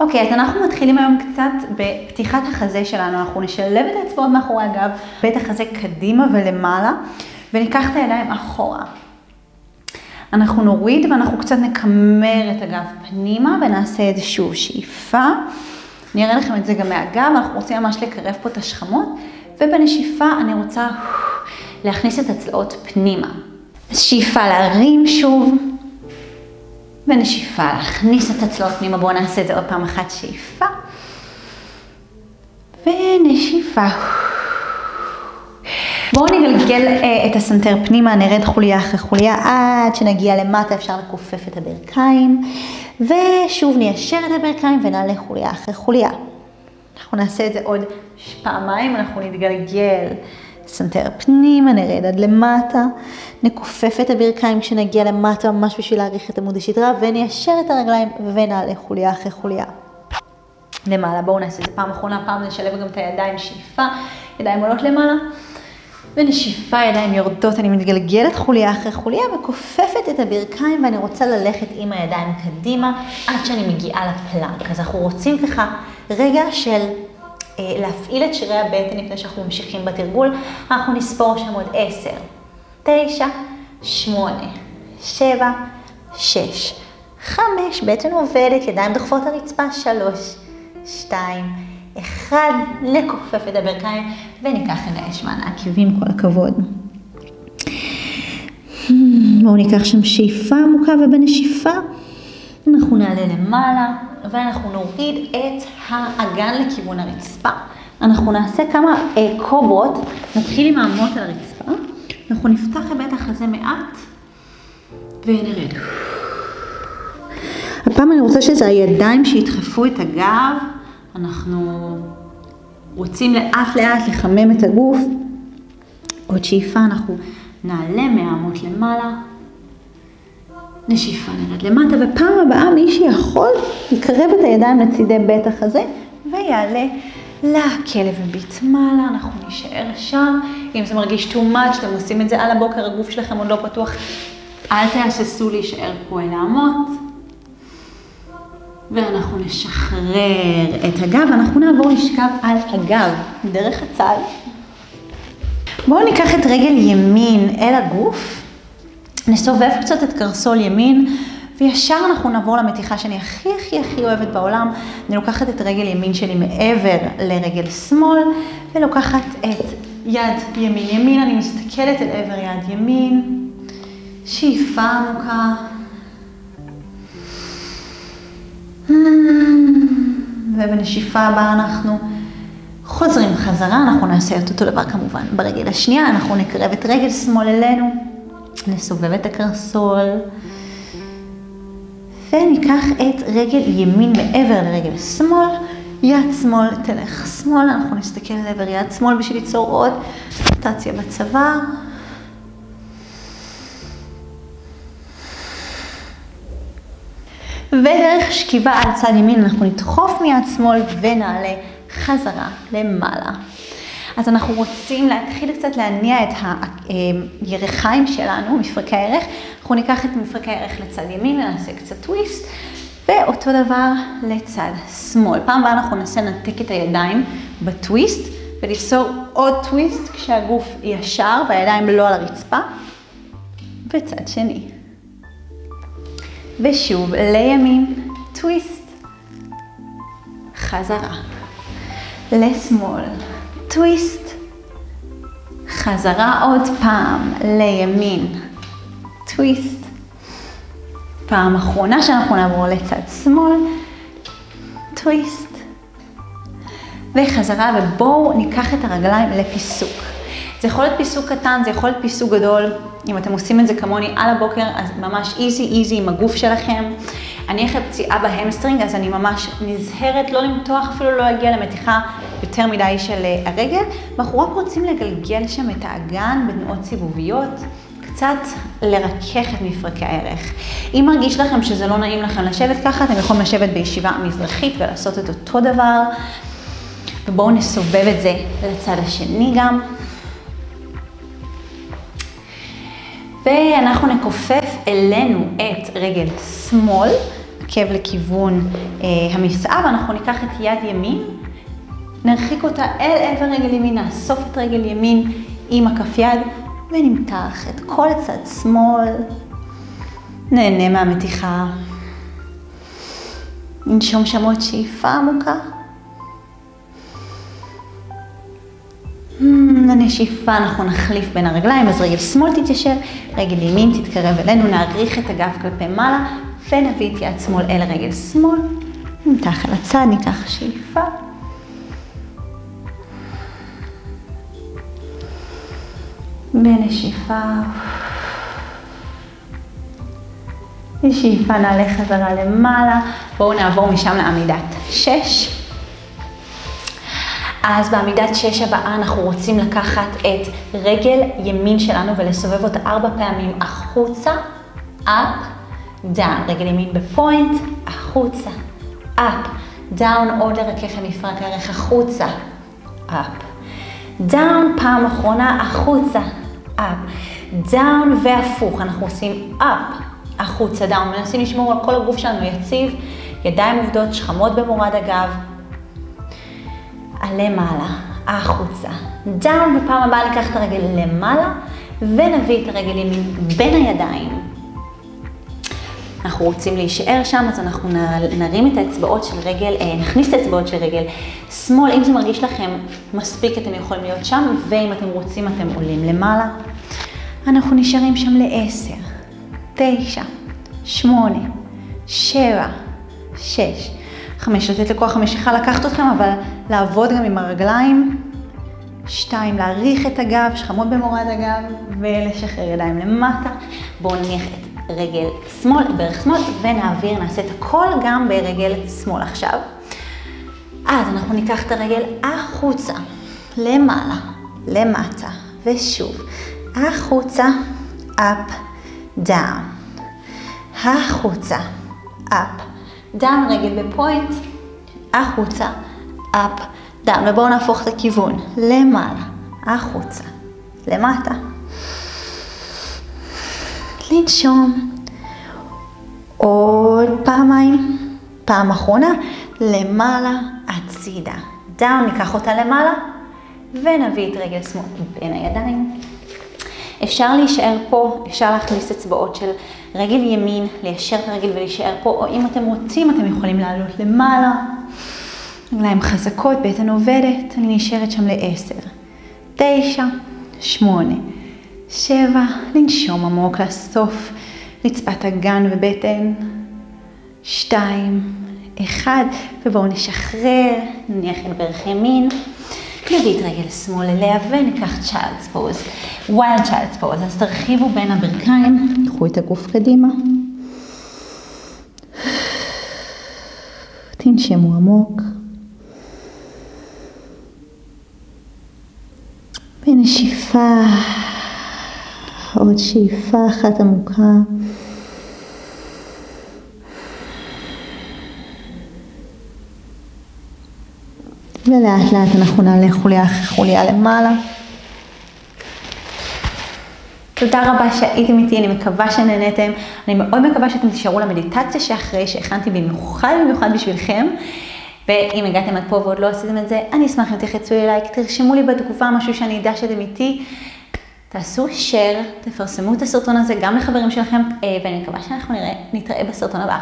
אוקיי, אז אנחנו מתחילים היום קצת בפתיחת החזה שלנו. אנחנו נשלב את האצבעות מאחורי הגב, ואת החזה קדימה ולמעלה, וניקח את הידיים אחורה. אנחנו נוריד ואנחנו קצת נקמר את הגב פנימה, ונעשה את זה שוב שאיפה. אני אראה לכם את זה גם מהגב, אנחנו רוצים ממש לקרב פה את השכמות, ובנשיפה אני רוצה להכניס את הצלעות פנימה. אז שאיפה להרים שוב, ונשיפה להכניס את הצלעות פנימה. בואו נעשה את זה עוד פעם אחת, שאיפה, ונשיפה. בואו נגלגל את הסנטר פנימה, נרד חוליה אחרי חוליה עד שנגיע למטה, אפשר לכופף את הברכיים, ושוב ניישר את הברכיים ונעלה חוליה אחרי חוליה. אנחנו נעשה את זה עוד פעמיים, אנחנו נתגלגל סנטר פנימה, נרד עד למטה, נכופף את הברכיים כשנגיע למטה, ממש בשביל להאריך את עמוד השדרה, וניישר את הרגליים ונעלה חוליה אחרי חוליה. למעלה, בואו נעשה את זה פעם אחרונה, פעם נשלב גם את הידיים, שאיפה, ידיים עולות למעלה, ונשיפה, ידיים יורדות, אני מתגלגלת חוליה אחרי חוליה, וכופפת את הברכיים, ואני רוצה ללכת עם הידיים קדימה, עד שאני מגיעה לפלנק. אז אנחנו רוצים ככה רגע של להפעיל את שרירי הבטן לפני שאנחנו ממשיכים בתרגול. אנחנו נספור שם עוד 10, 9, 8, 7, 6, 5, בטן עובדת, ידיים דוחפות הרצפה, 3, 2, 1, נכופף את הברכיים וניקח את האש מהעקבים, כל הכבוד. בואו ניקח שם שאיפה עמוקה, ובנשיפה אנחנו נעלה למעלה ואנחנו נוריד את האגן לכיוון הרצפה. אנחנו נעשה כמה קוברות, נתחיל עם העמות על הרצפה, אנחנו נפתח את בית החזה מעט ונרד. הפעם אני רוצה שזה הידיים שידחפו את הגב, אנחנו רוצים לאט לאט לחמם את הגוף. עוד שאיפה אנחנו נעלה מהעמות למעלה, נשיפה נרד למטה, ופעם הבאה מי שיכול יקרב את הידיים לצידי בית החזה ויעלה לכלב מביט מעלה. אנחנו נשאר שם. אם זה מרגיש too much, אתם עושים את זה על הבוקר, הגוף שלכם עוד לא פתוח, אל תהססו להישאר פה אל העמות. ואנחנו נשחרר את הגב, אנחנו נעבור לשכב על הגב דרך הצד. בואו ניקח את רגל ימין אל הגוף, נסובב קצת את קרסול ימין, וישר אנחנו נעבור למתיחה שאני הכי אוהבת בעולם. אני לוקחת את רגל ימין שלי מעבר לרגל שמאל, ולוקחת את יד ימין, אני מסתכלת אל עבר יד ימין, שאיפה עמוקה, ובנשיפה הבאה אנחנו חוזרים חזרה. אנחנו נעשה את אותו דבר כמובן ברגל השנייה, אנחנו נקרב את רגל שמאל אלינו, נסובב את הקרסול, וניקח את רגל ימין מעבר לרגל שמאל, יד שמאל תלך שמאל, אנחנו נסתכל על עבר יד שמאל בשביל ליצור עוד רוטציה בצוואר. ודרך שכיבה על צד ימין אנחנו נדחוף מיד שמאל ונעלה חזרה למעלה. אז אנחנו רוצים להתחיל קצת להניע את הירכיים שלנו, מפרקי הירך. אנחנו ניקח את מפרקי הירך לצד ימין ונעשה קצת טוויסט, ואותו דבר לצד שמאל. פעם הבאה אנחנו ננסה לנתק את הידיים בטוויסט וליצור עוד טוויסט כשהגוף ישר והידיים לא על הרצפה, וצד שני. ושוב לימין, טוויסט, חזרה, לשמאל, טוויסט, חזרה עוד פעם, לימין, טוויסט, פעם אחרונה שאנחנו נעבור לצד שמאל, טוויסט, וחזרה. ובואו ניקח את הרגליים לפיסוק. זה יכול להיות פיסוק קטן, זה יכול להיות פיסוק גדול. אם אתם עושים את זה כמוני על הבוקר, אז ממש איזי עם הגוף שלכם. אני אחרי פציעה בהמסטרינג, אז אני ממש נזהרת לא למתוח, אפילו לא להגיע למתיחה יותר מדי של הרגל. ואנחנו רק רוצים לגלגל שם את האגן בתנועות סיבוביות, קצת לרכך את מפרקי הערך. אם מרגיש לכם שזה לא נעים לכם לשבת ככה, אתם יכולים לשבת בישיבה מזרחית ולעשות את אותו דבר. ובואו נסובב את זה לצד השני גם. ואנחנו נכופף אלינו את רגל שמאל, עקב לכיוון המפסעה, ואנחנו ניקח את יד ימין, נרחיק אותה אל עבר רגל ימין, נאסוף את רגל ימין עם הכף יד, ונמתח את כל צד שמאל, נהנה מהמתיחה. ננשום שם עוד שאיפה עמוקה. לנשיפה אנחנו נחליף בין הרגליים, אז רגל שמאל תתיישר, רגל ימין תתקרב אלינו, נעריך את הגב כלפי מעלה, ונביא את יד שמאל אל רגל שמאל, נמתח אל הצד, ניקח שאיפה. בנשיפה. נשיפה נעלה חזרה למעלה, בואו נעבור משם לעמידת 6. אז בעמידת 6 הבאה אנחנו רוצים לקחת את רגל ימין שלנו ולסובב אותה 4 פעמים החוצה, up, down, רגל ימין בפוינט, החוצה, up, down, עוד לרכך המפרק הערך החוצה, up, down, פעם אחרונה החוצה, up, down והפוך, אנחנו עושים up, החוצה, down, מנסים לשמור על כל הגוף שלנו יציב, ידיים עובדות, שכמות במורד הגב, עלה מעלה, החוצה, דאון, ופעם הבאה ניקח את הרגל למעלה, ונביא את הרגל ימין בין הידיים. אנחנו רוצים להישאר שם, אז אנחנו נרים את האצבעות של רגל, נכניס את האצבעות של רגל שמאל, אם זה מרגיש לכם מספיק אתם יכולים להיות שם, ואם אתם רוצים אתם עולים למעלה. אנחנו נשארים שם ל10, 9, 8, 7, 6, 5, לתת לכוח המשיכה לקחת אתכם, אבל לעבוד גם עם הרגליים. 2, להעריך את הגב, שכמות במורד הגב, ולשחרר ידיים למטה. בואו נניח את רגל שמאל, ברך שמאל, ונעביר, נעשה את הכל גם ברגל שמאל עכשיו. אז אנחנו ניקח את הרגל החוצה, למעלה, למטה, ושוב, החוצה, up, down, החוצה, up, down, רגל בפוינט, החוצה, up, down, ובואו נהפוך את הכיוון, למעלה, החוצה, למטה. לנשום, עוד פעמיים, פעם אחרונה, למעלה, הצידה, down, ניקח אותה למעלה, ונביא את רגל שמאל בין הידיים. אפשר להישאר פה, אפשר להכניס אצבעות של רגל ימין, ליישר את הרגל ולהישאר פה, או אם אתם רוצים, אתם יכולים לעלות למעלה. רגליים חזקות, בטן עובדת, אני נשארת שם ל10, 9, 8, 7, לנשום עמוק לסוף, רצפת אגן ובטן, 2, 1, ובואו נשחרר, נניח את ברך ימין, נביא את רגל שמאל אליה וניקח Child's Pose, Wild Child's Pose, אז תרחיבו בין הברכיים, תיקחו את הגוף קדימה, תנשמו עמוק, ונשיפה, עוד שאיפה אחת עמוקה, ולאט לאט אנחנו נעלה חוליה אחרי חוליה למעלה. תודה רבה שהייתם איתי, אני מקווה שנהנתם, אני מאוד מקווה שאתם תשארו למדיטציה שאחרי שהכנתי במיוחד בשבילכם, ואם הגעתם עד פה ועוד לא עשיתם את זה, אני אשמח אם תחצו לי לייק, תרשמו לי בתגובה משהו שאני אדע שאתם איתי, תעשו share, תפרסמו את הסרטון הזה גם לחברים שלכם, ואני מקווה שאנחנו נתראה בסרטון הבא.